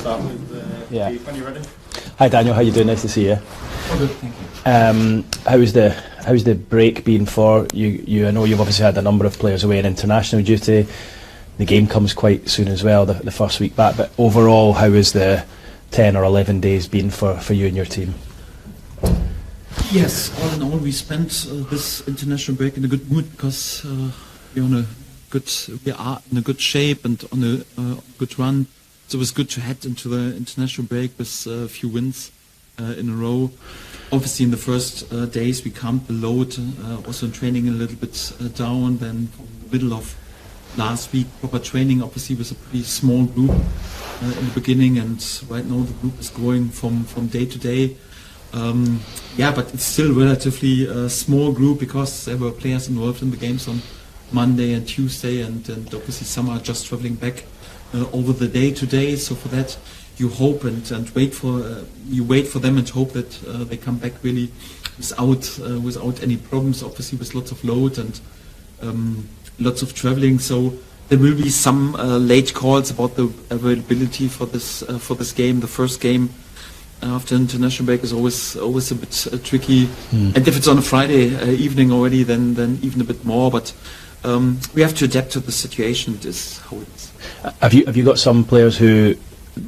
start with Keith when you're ready. Hi Daniel, how you doing? Nice to see you. Oh, good, thank you. How's the break been for you? I know you've obviously had a number of players away on international duty. The game comes quite soon as well, the first week back. But overall, how has the 10 or 11 days been for you and your team? Yes, all in all, we spent this international break in a good mood because we are in a good shape and on a good run. So it was good to head into the international break with a few wins in a row. Obviously, in the first days, we calmed the load, also in training a little bit down. Then from the middle of last week, proper training, obviously, with a pretty small group in the beginning. And right now, the group is growing from day to day. But it's still relatively a small group because there were players involved in the games on Monday and Tuesday, and obviously some are just traveling back over the day to day. So for that, you hope and wait for them and hope that they come back really without any problems. Obviously, with lots of load and lots of traveling. So there will be some late calls about the availability for this game. The first game after international break is always a bit tricky, and if it's on a Friday evening already, then even a bit more. But we have to adapt to the situation. It is how it is. Have you got some players who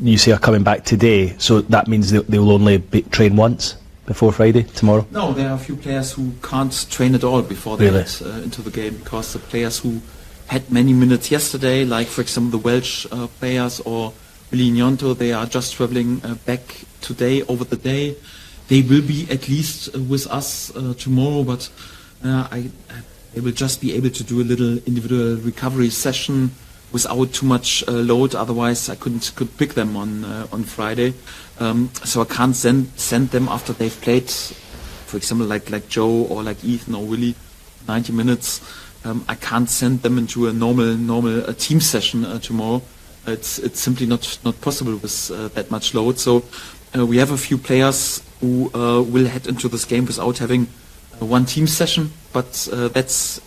you say are coming back today? So that means they'll only train once before Friday tomorrow. No, there are a few players who can't train at all before they get into the game, because the players who had many minutes yesterday, like for example the Welsh players or Willy Gnonto, they are just traveling back today over the day. They will be at least with us tomorrow, but they will just be able to do a little individual recovery session without too much load. Otherwise, I could pick them on Friday. So I can't send them after they've played, for example, like Joe or like Ethan or Willy, 90 minutes. I can't send them into a normal team session tomorrow. It's simply not possible with that much load. So we have a few players who will head into this game without having one team session, but that's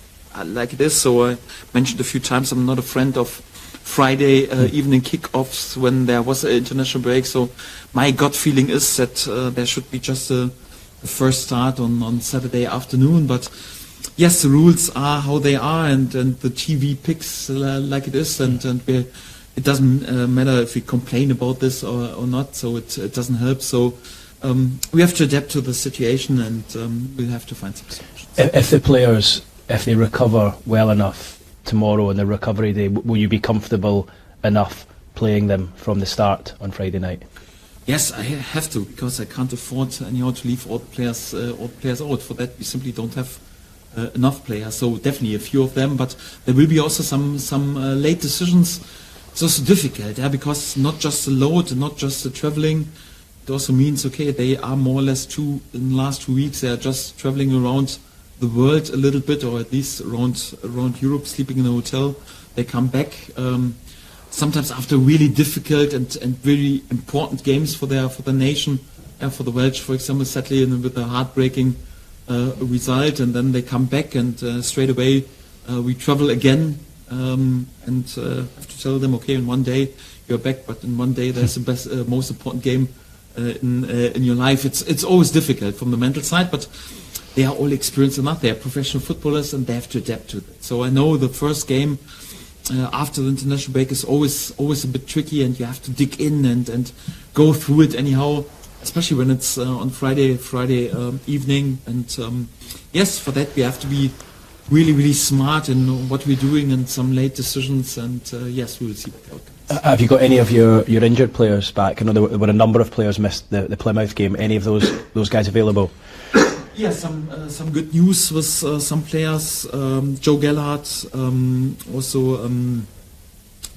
like it is. So I mentioned a few times I'm not a friend of Friday evening kickoffs when there was an international break. So my gut feeling is that there should be just a first start on Saturday afternoon. But yes, the rules are how they are, and the TV picks like it is, and it doesn't matter if we complain about this or not. So it doesn't help. So we have to adapt to the situation, and we'll have to find some solutions. If the players, if they recover well enough tomorrow on the recovery day, will you be comfortable enough playing them from the start on Friday night? Yes, I have to, because I can't afford anyhow to leave all the players out. For that, we simply don't have enough players. So definitely a few of them, but there will be also some late decisions. It's also difficult, because not just the load and not just the traveling. It also means, okay, they are more or less in the last 2 weeks, they are just traveling around the world a little bit, or at least around Europe, sleeping in a hotel. They come back sometimes after really difficult and very important games for the nation. For the Welsh, for example, sadly, with a heartbreaking result, and then they come back, and straight away we travel again. And have to tell them, okay, in one day you're back, but in one day there's the most important game in your life. It's always difficult from the mental side, but they are all experienced enough. They are professional footballers, and they have to adapt to it. So I know the first game after the international break is always a bit tricky, and you have to dig in and go through it anyhow, especially when it's on Friday evening. And yes, for that we have to be really smart in what we're doing, and some late decisions, and yes, we will see what outcomes. Have you got any of your injured players back? I know there were a number of players missed the Plymouth game. Any of those guys available? Yes, some good news with some players. Joe Gellhardt, also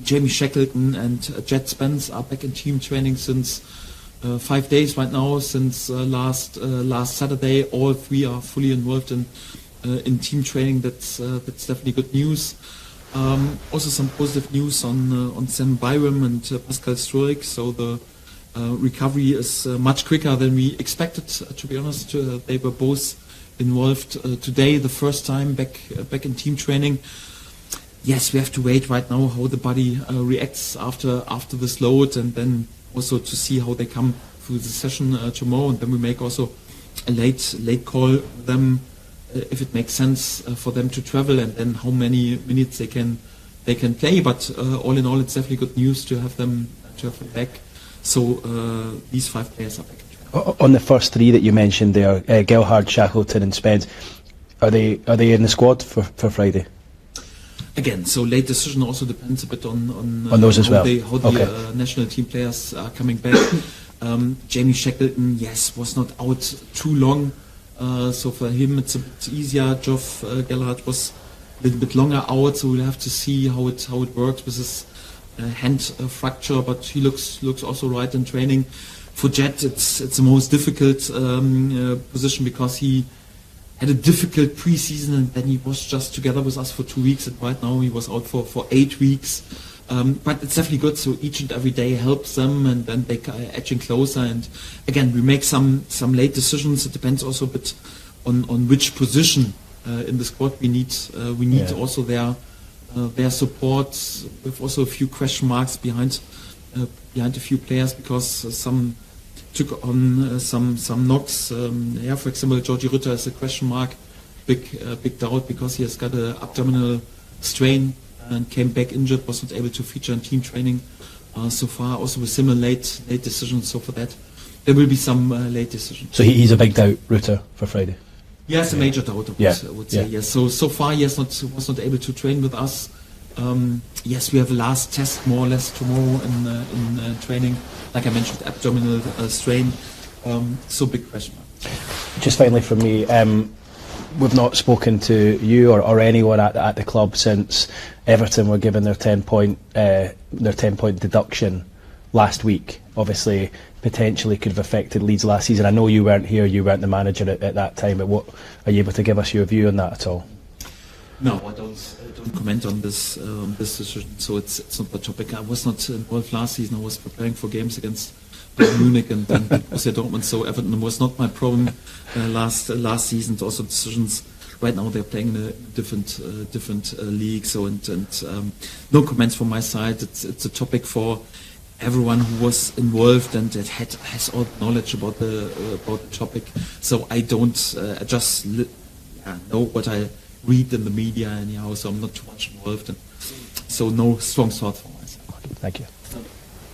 Jamie Shackleton and Jet Spence are back in team training since 5 days right now, since last Saturday. All three are fully involved in team training. That's definitely good news. Also some positive news on Sam Byram and Pascal Struik. So the recovery is much quicker than we expected, to be honest. They were both involved today, the first time back in team training. Yes, we have to wait right now how the body reacts after this load, and then also to see how they come through the session tomorrow, and then we make also a late call with them if it makes sense for them to travel, and then how many minutes they can play. But all in all, it's definitely good news to have them back. So these 5 players are back. On the first 3 that you mentioned there, Gelhardt, Shackleton and Spence, are they in the squad for Friday? Again, so late decision also depends a bit on those as well. How the national team players are coming back. Jamie Shackleton, yes, was not out too long, so for him it's a bit easier. Geoff Gelhardt was a little bit longer out, so we'll have to see how it works with his hand fracture, but he looks also right in training. For Jet, it's the most difficult position because he had a difficult pre-season, and then he was just together with us for 2 weeks, and right now he was out for 8 weeks. But it's definitely good, so each and every day helps them, and then they are edging closer. And again, we make some late decisions. It depends also a bit on which position in the squad we need. We need also their support, with also a few question marks behind a few players, because some took on some knocks. For example, Georgie Rutter is a question mark, big doubt, because he has got an abdominal strain and came back injured, was not able to feature in team training so far. Also with similar late decisions. So for that, there will be some late decisions. So he's a big doubt, Rutter, for Friday. Yes, a major doubt. I would say yes. So far, he was not able to train with us. Yes, we have a last test more or less tomorrow in training. Like I mentioned, abdominal strain. So big question mark. Just finally from me, we've not spoken to you or anyone at the club since Everton were given their 10-point deduction last week. Obviously, potentially could have affected Leeds last season. I know you weren't here; you weren't the manager at that time. But what are you able to give us your view on that at all? No, I don't comment on this decision. So it's not the topic. I was not involved last season. I was preparing for games against Bayern Munich and Borussia Dortmund. So Everton was not my problem last season. Also decisions. Right now they're playing in a different league. So and no comments from my side. It's a topic for everyone who was involved and that has all knowledge about the topic. So I don't just know what I read in the media anyhow, so I'm not too much involved, and so no strong thoughts from myself. Thank you.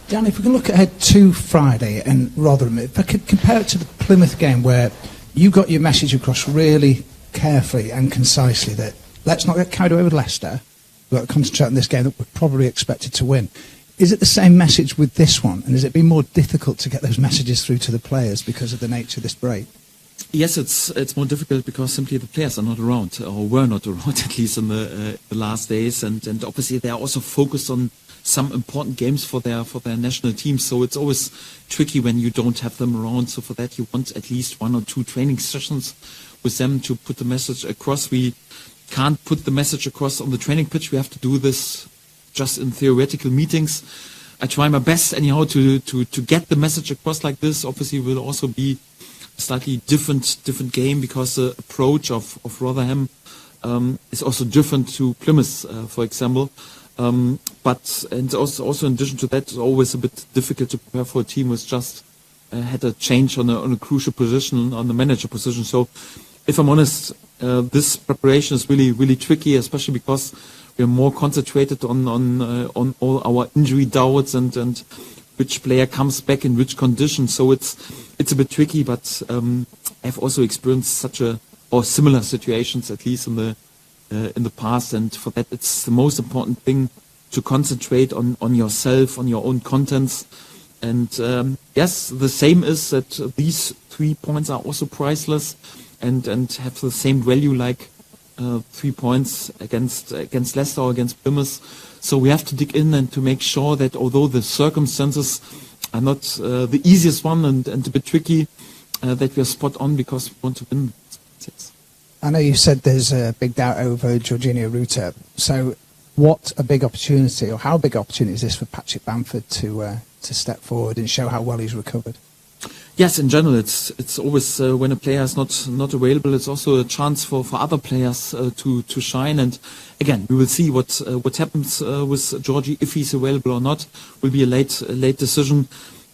Dan, if we can look ahead to Friday and Rotherham, if I could compare it to the Plymouth game, where you got your message across really carefully and concisely that let's not get carried away with Leicester, we've got to concentrate on this game that we're probably expected to win. Is it the same message with this one, and has it been more difficult to get those messages through to the players because of the nature of this break? Yes, it's more difficult because simply the players are not around, or were not around at least in the last days, and obviously they are also focused on some important games for their national teams. So it's always tricky when you don't have them around. So for that you want at least 1 or 2 training sessions with them to put the message across. We can't put the message across on the training pitch. We have to do this just in theoretical meetings. I try my best anyhow to get the message across like this. Obviously will also be slightly different game because the approach of Rotherham is also different to Plymouth, for example. But also in addition to that, it's always a bit difficult to prepare for a team who's just had a change on a crucial position, on the manager position. So, if I'm honest, this preparation is really tricky, especially because we are more concentrated on all our injury doubts and which player comes back in which condition. So it's a bit tricky, but I've also experienced similar situations, at least in the past, and for that it's the most important thing to concentrate on yourself, on your own contents. And yes, the same is that these 3 points are also priceless and have the same value like 3 points against Leicester or against Plymouth. So we have to dig in and to make sure that although the circumstances are not the easiest one and a bit tricky, that we are spot on because we want to win. I know you said there's a big doubt over Jorginho Rutter. So what a big opportunity, or how big opportunity is this for Patrick Bamford to step forward and show how well he's recovered? Yes, in general, it's always when a player is not available, it's also a chance for other players to shine. And again, we will see what happens with Georgie, if he's available or not. Will be a late decision.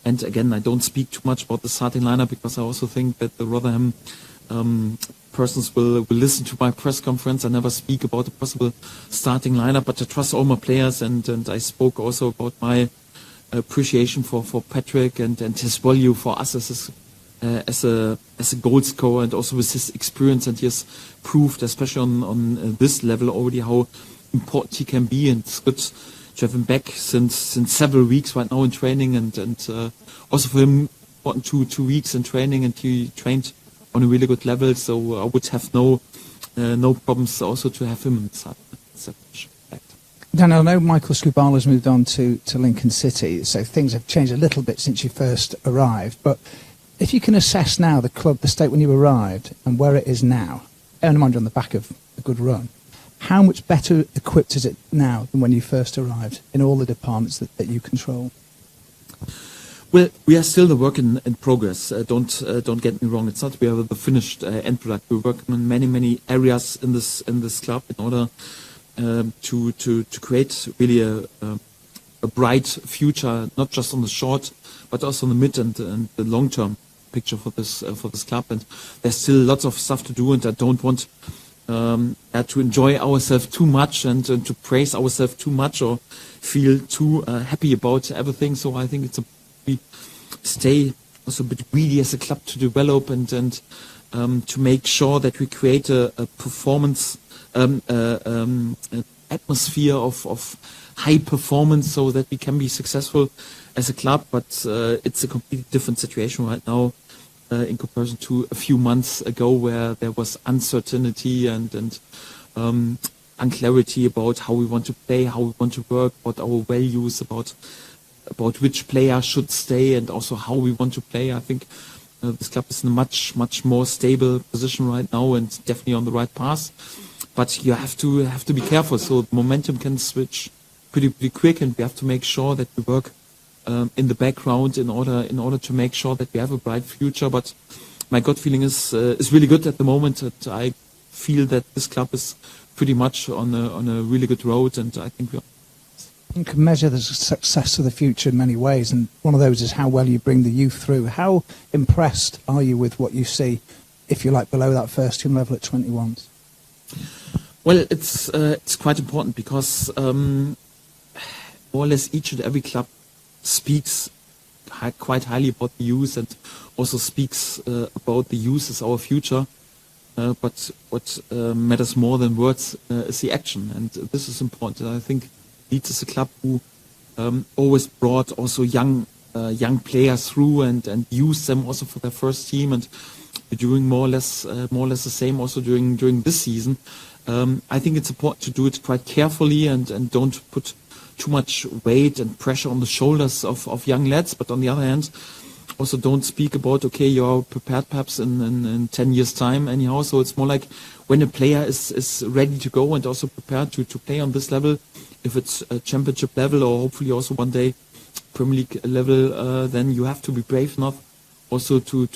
And again, I don't speak too much about the starting lineup because I also think that the Rotherham persons will listen to my press conference. I never speak about the possible starting lineup, but I trust all my players, and I spoke also about my appreciation for Patrick and his value for us as a goal scorer, and also with his experience, and he has proved, especially on this level already, how important he can be. And it's good to have him back since several weeks right now in training, and also for him important 2 weeks in training, and he trained on a really good level. So I would have no problems also to have him in such fact. Daniel, I know Michael Scrubala's moved on to Lincoln City, so things have changed a little bit since you first arrived. But if you can assess now the club, the state when you arrived, and where it is now, bearing in mind you're on the back of a good run, how much better equipped is it now than when you first arrived in all the departments that you control? Well, we are still the work in progress. Don't get me wrong. It's not we have the finished end product. We work on many areas in this club in order to create really a bright future, not just on the short, but also on the mid and the long term picture for this club. And there's still lots of stuff to do, and I don't want to enjoy ourselves too much and to praise ourselves too much or feel too happy about everything. So I think it's we stay also a bit greedy as a club to develop and to make sure that we create a performance atmosphere of high performance, so that we can be successful as a club. But it's a completely different situation right now in comparison to a few months ago, where there was uncertainty and unclarity about how we want to play, how we want to work, about our values, about which player should stay, and also how we want to play. I think this club is in a much more stable position right now, and definitely on the right path. But you have to be careful. So the momentum can switch pretty quick, and we have to make sure that we work in the background in order to make sure that we have a bright future. But my gut feeling is really good at the moment. That I feel that this club is pretty much on a really good road, and I think we are. You can measure the success of the future in many ways, and one of those is how well you bring the youth through. How impressed are you with what you see, if you like, below that first team level at 21s? Well, it's quite important because more or less each and every club speaks quite highly about the youth, and also speaks about the youth as our future. But what matters more than words is the action, and this is important. I think Leeds is a club who always brought also young players through and used them also for their first team, and we're doing more or less the same also during this season. I think it's important to do it quite carefully and don't put too much weight and pressure on the shoulders of young lads. But on the other hand, also don't speak about, okay, you're prepared perhaps in 10 years time anyhow. So it's more like when a player is ready to go and also prepared to play on this level, if it's a championship level or hopefully also one day Premier League level, then you have to be brave enough also to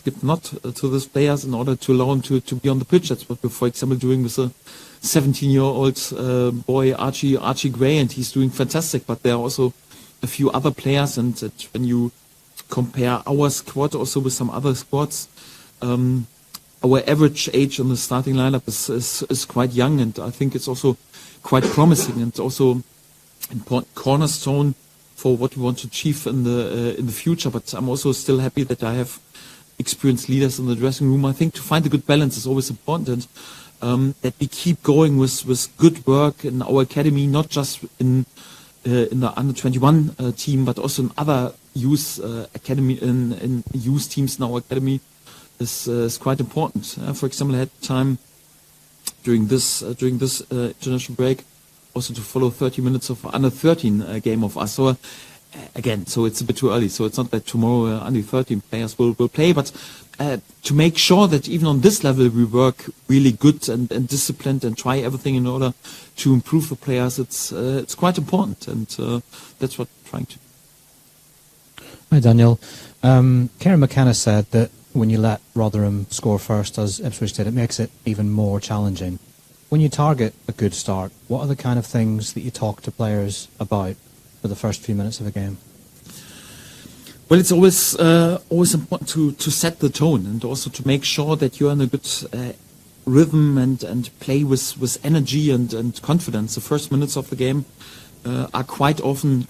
give nod to these players in order to allow them to be on the pitch. That's what we're, for example, doing with a 17-year-old boy, Archie Gray, and he's doing fantastic. But there are also a few other players, and when you compare our squad also with some other squads, our average age on the starting lineup is quite young, and I think it's also quite promising and also important cornerstone for what we want to achieve in the future. But I'm also still happy that I have experienced leaders in the dressing room. I think to find a good balance is always important, and that we keep going with good work in our academy, not just in the under 21 team, but also in other youth academy in youth teams in our academy is quite important. For example, I had time during this international break also to follow 30 minutes of under 13 game of us. So again, so it's a bit too early. So it's not that tomorrow under 13 players will play, but to make sure that even on this level we work really good and disciplined and try everything in order to improve the players. It's quite important, and that's what we're trying to do. Hi Daniel. Karen McKenna said that when you let Rotherham score first, as Ipswich did, it makes it even more challenging. When you target a good start, what are the kind of things that you talk to players about for the first few minutes of a game? Well, it's always important to set the tone and also to make sure that you're in a good rhythm and play with energy and confidence. The first minutes of the game are quite often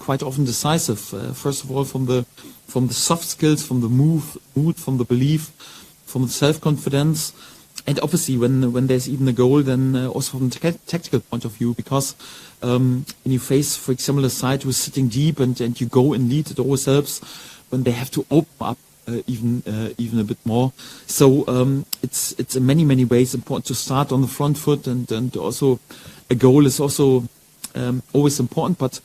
decisive. First of all, from the soft skills, from the mood, from the belief, from the self-confidence, and obviously when there's even a goal, then also from the tactical point of view, because when you face, for example, a side who's sitting deep and you go in lead, it always helps when they have to open up even a bit more. So it's in many ways important to start on the front foot, and also a goal is also always important, but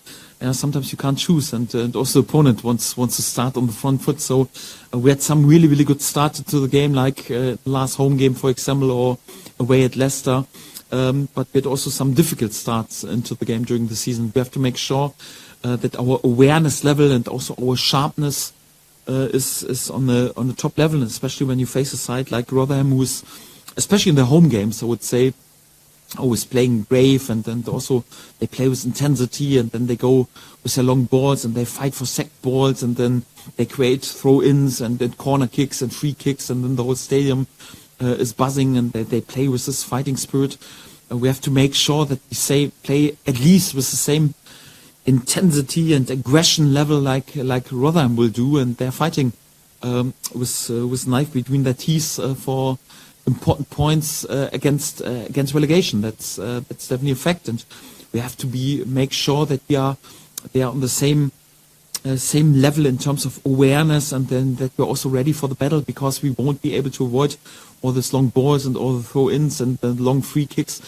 sometimes you can't choose, and also the opponent wants to start on the front foot. So we had some really good start to the game, like the last home game, for example, or away at Leicester. But we had also some difficult starts into the game during the season. We have to make sure that our awareness level and also our sharpness is on the top level, and especially when you face a side like Rotherham, who is, especially in the home games, I would say, always playing brave, and also they play with intensity, and then they go with their long balls and they fight for second balls, and then they create throw-ins and then corner kicks and free kicks, and then the whole stadium is buzzing, and they play with this fighting spirit. We have to make sure that we play at least with the same intensity and aggression level like Rotherham will do, and they're fighting with knife between their teeth for important points against relegation. That's definitely a fact, and we have to make sure that they are on the same level in terms of awareness, and then that we're also ready for the battle, because we won't be able to avoid all these long balls and all the throw-ins and the long free kicks.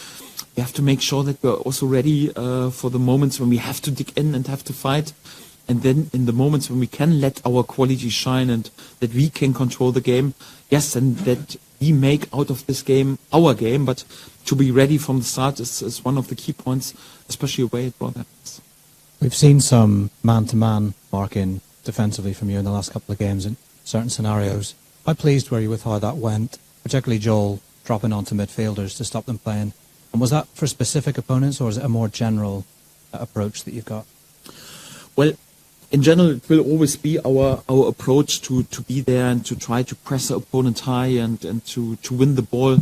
We have to make sure that we're also ready for the moments when we have to dig in and have to fight, and then in the moments when we can let our quality shine and that we can control the game, yes, and that we make out of this game our game. But to be ready from the start is one of the key points, especially away at Rotherham. We've seen some man-to-man marking defensively from you in the last couple of games in certain scenarios. How pleased were you with how that went, particularly Joel dropping onto midfielders to stop them playing? And was that for specific opponents, or is it a more general approach that you've got? Well, in general, it will always be our approach to be there and to try to press the opponent high and to win the ball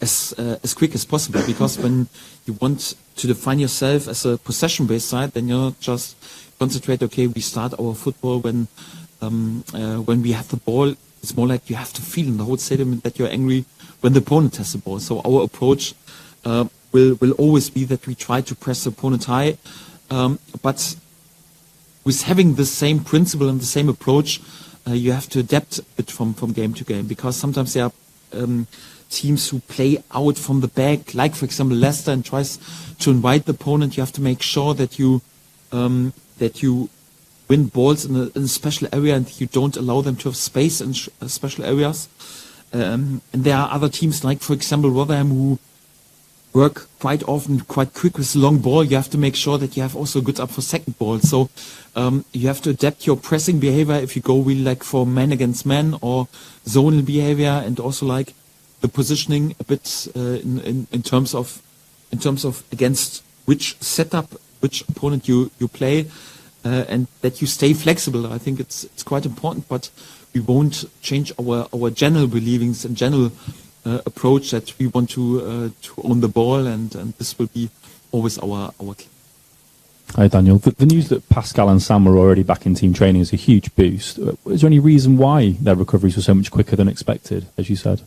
as quick as possible. Because when you want to define yourself as a possession-based side, then you're not just concentrate. Okay, we start our football when we have the ball. It's more like you have to feel in the whole stadium that you're angry when the opponent has the ball. So our approach will always be that we try to press the opponent high, but with having the same principle and the same approach, you have to adapt it from game to game, because sometimes there are teams who play out from the back, like for example Leicester, and tries to invite the opponent. You have to make sure that you win balls in a special area, and you don't allow them to have space in special areas. And there are other teams, like for example Rotherham, who work quite often quite quick with the long ball. You have to make sure that you have also good up for second ball. So you have to adapt your pressing behavior if you go really like for man against man or zonal behavior, and also like the positioning a bit in terms of against which setup, which opponent you play, and that you stay flexible. I think it's quite important, but we won't change our general beliefs and general approach that we want to own the ball, and this will be always our key. Hi Daniel, the news that Pascal and Sam were already back in team training is a huge boost. Is there any reason why their recoveries were so much quicker than expected, as you said?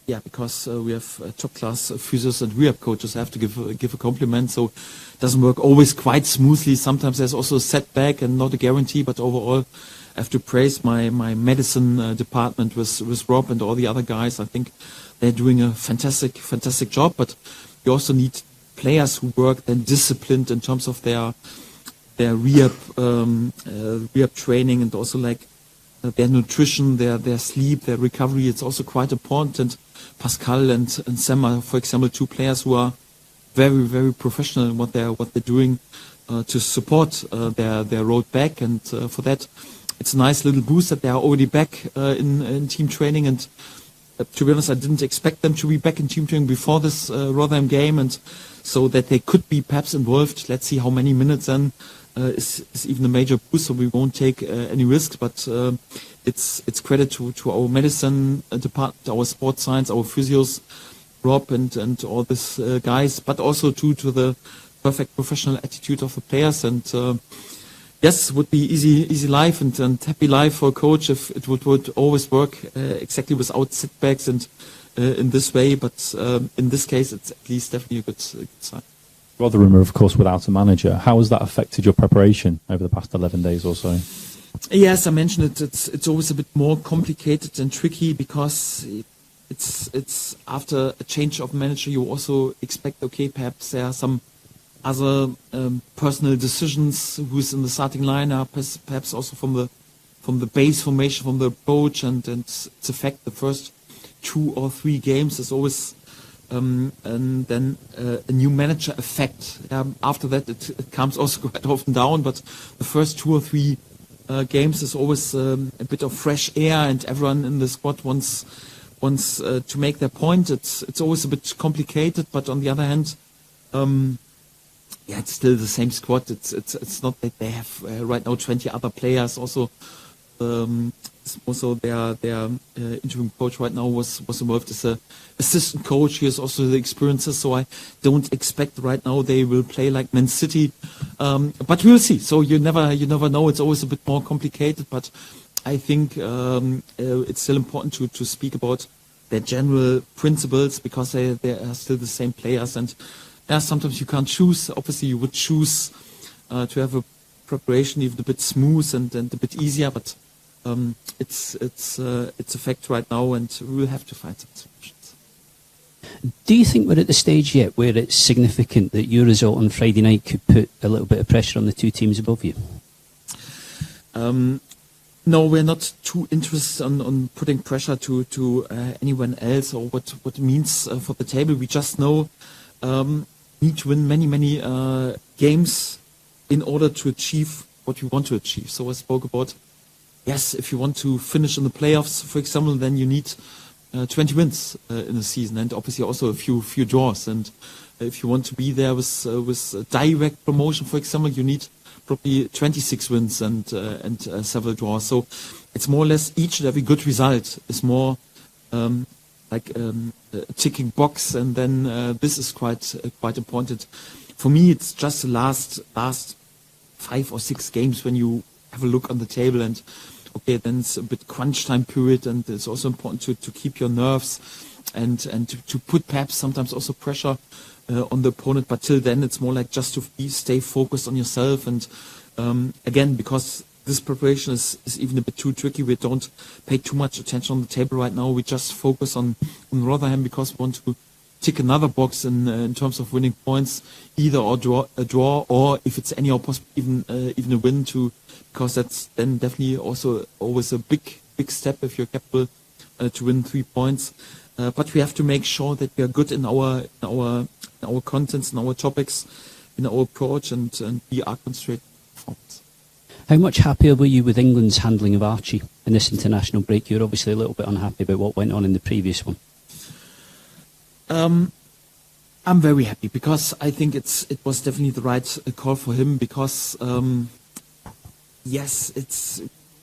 Yeah, because we have top-class physios and rehab coaches. I have to give a compliment. So it doesn't work always quite smoothly. Sometimes there's also a setback and not a guarantee, but overall I have to praise my medicine department with Rob and all the other guys. I think they're doing a fantastic job, but you also need players who work then disciplined in terms of their rehab training, and also like their nutrition, their sleep, their recovery. It's also quite important. And Pascal and Sam are, for example, two players who are very professional in what they're doing to support their road back. And for that, it's a nice little boost that they are already back in team training. And to be honest, I didn't expect them to be back in team training before this Rotherham game, and so that they could be perhaps involved. Let's see how many minutes then is even a major boost, so we won't take any risks. But it's credit to our medicine department, our sports science, our physios, Rob and all these guys, but also to the perfect professional attitude of the players. And yes, it would be easy life and happy life for a coach if it would always work exactly without setbacks and in this way. But in this case, it's at least definitely a good sign. Rotherham are, of course, without a manager. How has that affected your preparation over the past 11 days or so? Yes, I mentioned it. It's always a bit more complicated and tricky because it's after a change of manager, you also expect, okay, perhaps there are some other personal decisions, who's in the starting lineup, perhaps also from the base formation, from the approach, and its effect. The first 2 or 3 games is always and then a new manager effect. After that, it comes also quite often down, but the first 2 or 3 games is always a bit of fresh air, and everyone in the squad wants to make their point. It's always a bit complicated, but on the other hand, it's still the same squad. It's not that they have right now 20 other players. Also their interim coach right now was involved as a assistant coach. He has also the experiences, so I don't expect right now they will play like Man City. But we'll see. So you never know. It's always a bit more complicated, but I think it's still important to speak about their general principles because they are still the same players. And sometimes you can't choose. Obviously, you would choose to have a preparation even a bit smooth and a bit easier, but it's a fact right now, and we will have to find some solutions. Do you think we're at the stage yet where it's significant that your result on Friday night could put a little bit of pressure on the 2 teams above you? No, we're not too interested on putting pressure to anyone else or what it means for the table. We just know need to win many games in order to achieve what we want to achieve. So I spoke about, yes, if you want to finish in the playoffs, for example, then you need 20 wins in a season, and obviously also a few draws. And if you want to be there with direct promotion, for example, you need probably 26 wins and several draws. So it's more or less each and every good result is more like a ticking box, and then this is quite important. For me, it's just the last 5 or 6 games when you have a look on the table, and okay, then it's a bit crunch time period, and it's also important to keep your nerves and to put perhaps sometimes also pressure on the opponent. But till then, it's more like just to stay focused on yourself. And again, because this preparation is even a bit too tricky, we don't pay too much attention on the table right now. We just focus on Rotherham because we want to tick another box in terms of winning points, either a draw, or if it's anyhow possible, even a win too, because that's then definitely also always a big step if you're capable to win 3 points. But we have to make sure that we are good in our contents, in our topics, in our approach, and we are concentrated. How much happier were you with England's handling of Archie in this international break? You're obviously a little bit unhappy about what went on in the previous one. I'm very happy because I think it was definitely the right call for him because yes,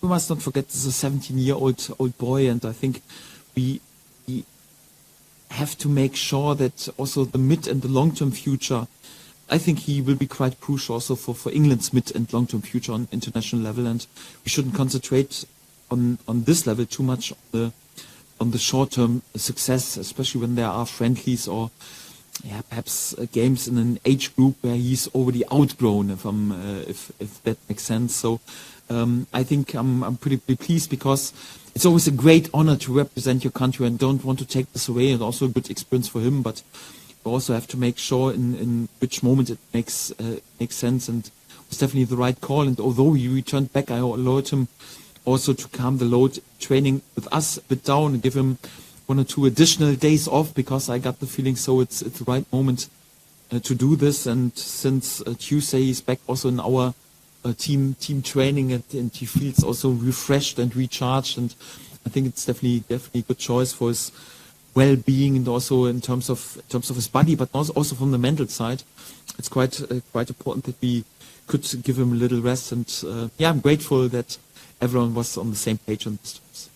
we must not forget this is a 17-year-old boy, and I think we have to make sure that also the mid and the long-term future, I think he will be quite crucial also for England's mid and long-term future on international level, and we shouldn't concentrate on this level too much on the short-term success, especially when there are friendlies or perhaps games in an age group where he's already outgrown, if that makes sense. So I think I'm pretty pleased because it's always a great honor to represent your country, and don't want to take this away, and also a good experience for him, but you also have to make sure in which moment it makes sense, and it's definitely the right call. And although he returned back, I allowed him also to calm the load training with us a bit down and give him 1 or 2 additional days off, because I got the feeling so it's the right moment to do this. And since Tuesday he's back also in our team training, and he feels also refreshed and recharged, and I think it's definitely a good choice for his well-being, and also in terms of his body, but also from the mental side. It's quite important that we could give him a little rest. And I'm grateful that everyone was on the same page on this.